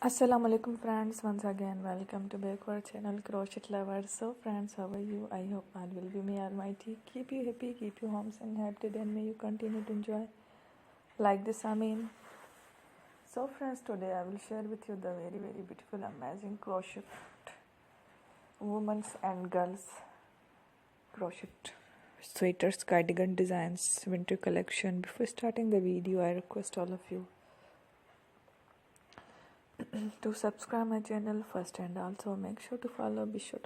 Assalamu alaikum friends, once again welcome to back our channel Crochet Lovers. So friends, how are you? I hope all will be may almighty keep you happy, keep you homes and happy, and may you continue to enjoy like this. So friends, today I will share with you the very beautiful amazing crochet women's and girls crochet sweaters cardigan designs winter collection. Before starting the video, I request all of you to subscribe my channel first, and also be sure to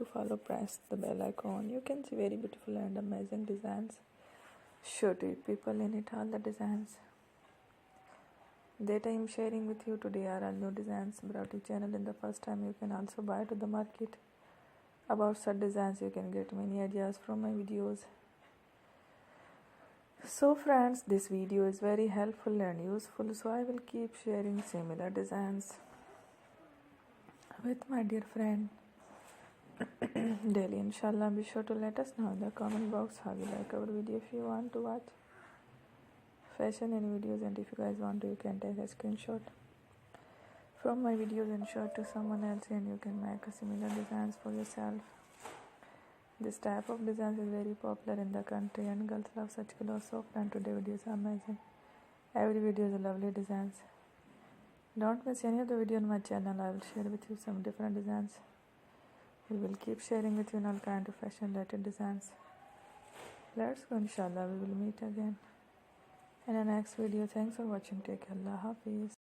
follow, press the bell icon. You can see very beautiful and amazing designs, sure to hit people in it. All the designs that I am sharing with you today are all new designs brought to channel in the first time. You can also buy to the market about such designs. You can get many ideas from my videos. So friends, this video is very helpful and useful, so I will keep sharing similar designs with my dear friend daily, inshallah. Be sure to let us know in the comment box how you like our video. If you want to watch fashion and videos, and if you guys want to, you can take a screenshot from my videos and show it to someone else, and you can make a similar designs for yourself. This type of designs is very popular in the country and girls love such clothes. So friend, today videos are amazing. Every video is a lovely designs. Don't miss any of the video on my channel. I will share with you some different designs. We will keep sharing with you all kind of fashion related designs. Let's go, inshallah. We will meet again in the next video. Thanks for watching. Take care. Allah Hafiz.